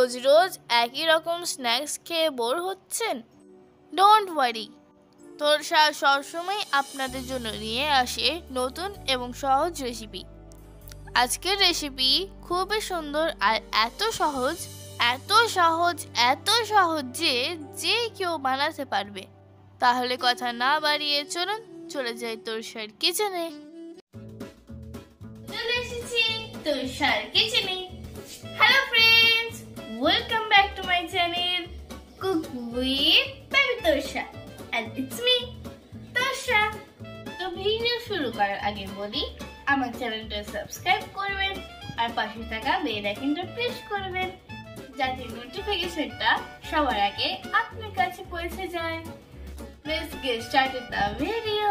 রোজ রোজ একই রকম স্ন্যাক্স খেয়ে বোর হচ্ছেন? ডোন্ট ওয়ারি, তোরসা সবসময় আপনাদের জন্য নিয়ে আসে নতুন এবং সহজ রেসিপি। আজকের রেসিপি খুবই সুন্দর আর এত সহজ, এত সহজ, এত সহজ যে যে কেউ বানাতে পারবে। তাহলে কথা না বাড়িয়ে চলুন চলে যাই তোরসার কিচেনে। চলে এসেছি তোরসার কিচেনে। Hello friends, welcome back to my channel cook with baby Torsa, and it's me Torsa. তো ভিডিও শুরু করার আগে বলি, আমার চ্যানেলটা সাবস্ক্রাইব করবেন আর পাশে থাকা বেল আইকনটা প্রেস করবেন যাতে নোটিফিকেশনটা সবার আগে আপনার কাছে পৌঁছে যায়। Let's get started the video.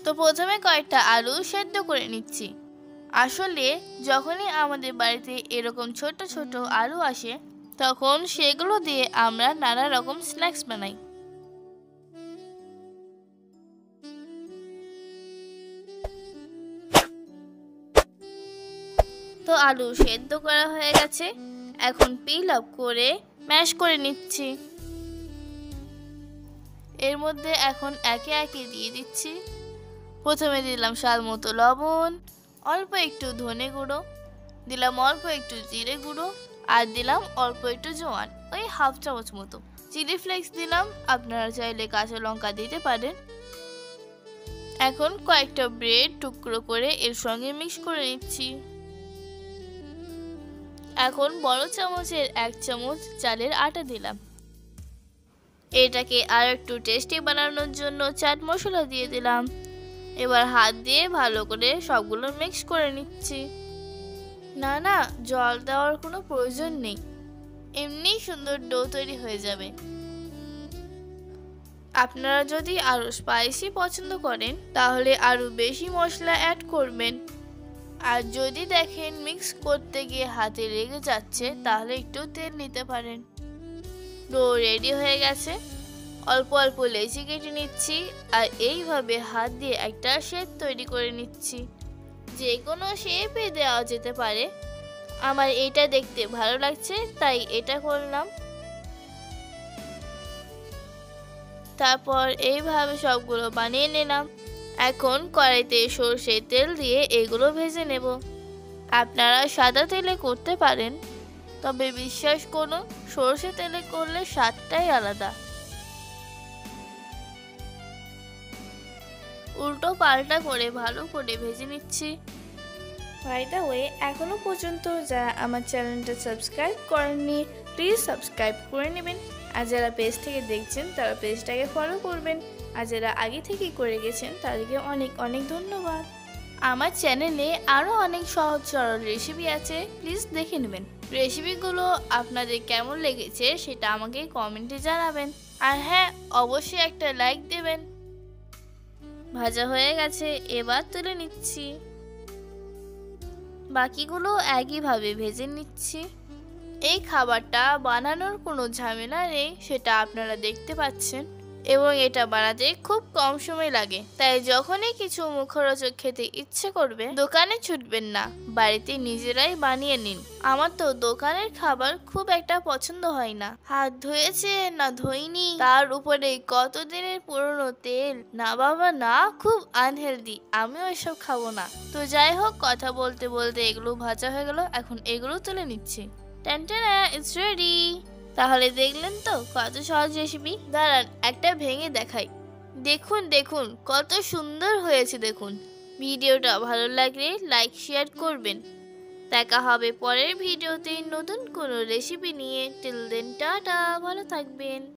তো প্রথমে কয়েকটা আলু সেদ্ধ করে নিচ্ছি। আসলে যখনই আমাদের বাড়িতে এরকম ছোট ছোট আলু আসে তখন সেগুলো দিয়ে আমরা নানা রকম স্ন্যাক্স বানাই। তো আলু সেদ্ধ করা হয়ে গেছে, এখন পিল আপ করে ম্যাশ করে নিচ্ছি। এর মধ্যে এখন একে একে দিয়ে দিচ্ছি। প্রথমে দিলাম স্বাদ মতো লবণ, অল্প একটু ধনে গুঁড়ো, দিলাম অল্প একটু জিরে গুঁড়ো, আর দিলাম অল্প একটু জোয়ান, ওই হাফ চামচ মতো। চিলি ফ্লেক্স দিলাম, আপনারা চাইলে কাঁচা লঙ্কা দিতে পারেন। এখন কয়েকটা ব্রেড টুকরো করে এর সঙ্গে মিক্স করে নিচ্ছি। এখন বড় চামচের 1 চামচ চালের আটা দিলাম। এটাকে আর একটু টেস্টি বানানোর জন্য চাট মশলা দিয়ে দিলাম। এবার হাত দিয়ে ভালো করে সবগুলো মিক্স করে নিচ্ছি। না, জল দেওয়ার কোনো প্রয়োজন নেই, এমনি সুন্দর ডো তৈরি হয়ে যাবে। আপনারা যদি আরো স্পাইসি পছন্দ করেন তাহলে আরো বেশি মশলা অ্যাড করবেন। আর যদি দেখেন মিক্স করতে গিয়ে হাতে লেগে যাচ্ছে তাহলে একটু তেল নিতে পারেন। ডো রেডি হয়ে গেছে। অল্প অল্প লেচি কেটে নিচ্ছি আর এইভাবে হাত দিয়ে একটা শেপ তৈরি করে নিচ্ছি। যে কোনো শেপে দেওয়া যেতে পারে, আমার এটা দেখতে ভালো লাগছে তাই এটা করলাম। তারপর এইভাবে সবগুলো বানিয়ে নিলাম। এখন কড়াইতে সরষের তেল দিয়ে এগুলো ভেজে নেব। আপনারা সাদা তেলে করতে পারেন, তবে বিশ্বাস করুন সরষের তেলে করলে স্বাদটাই আলাদা। উল্টো পাল্টা করে ভালো করে ভেজে নিচ্ছি। বাই দ্য ওয়ে, এখনো পর্যন্ত যারা আমার চ্যানেলটা সাবস্ক্রাইব করেননি প্লিজ সাবস্ক্রাইব করে নেবেন। আর যারা পেজ থেকে দেখছেন তারা পেজটাকে ফলো করবেন। আর যারা আগে থেকেই করে গেছেন তাদেরকে অনেক অনেক ধন্যবাদ। আমার চ্যানেলে আরও অনেক সহজ সরল রেসিপি আছে, প্লিজ দেখে নেবেন। রেসিপিগুলো আপনাদের কেমন লেগেছে সেটা আমাকে কমেন্টে জানাবেন। আর হ্যাঁ, অবশ্যই একটা লাইক দেবেন। ভাজা হয়ে গেছে, এবার তুলে নিচ্ছি। বাকিগুলো একইভাবে ভেজে নিচ্ছি। এই খাবারটা বানানোর কোনো ঝামেলা নেই, সেটা আপনারা দেখতে পাচ্ছেন, এবং এটা বানাতে খুব কম সময় লাগে। তাই যখনই কিছু মুখরোচক খেতে ইচ্ছে করবে দোকানে ছুটবেন না, বাড়িতে নিজেরাই বানিয়ে নিন। আমার তো দোকানের খাবার খুব একটা পছন্দ হয় না। হাত ধুয়েছে না ধোয়নি, তার উপরে কতদিনের পুরনো তেল, না বাবা না, খুব আনহেলদি, আমিও এসব খাবো না। তো যাই হোক, কথা বলতে বলতে এগুলো ভাজা হয়ে গেল, এখন এগুলো তুলে নিচ্ছি। টানটানা, ইটস রেডি। তাহলে দেখলেন তো কত সহজ রেসিপি। দাঁড়ান একটা ভেঙে দেখাই। দেখুন দেখুন কত সুন্দর হয়েছে দেখুন। ভিডিওটা ভালো লাগলে লাইক শেয়ার করবেন। দেখা হবে পরের ভিডিওতে নতুন কোনো রেসিপি নিয়ে। টিল দেন টাটা, ভালো থাকবেন।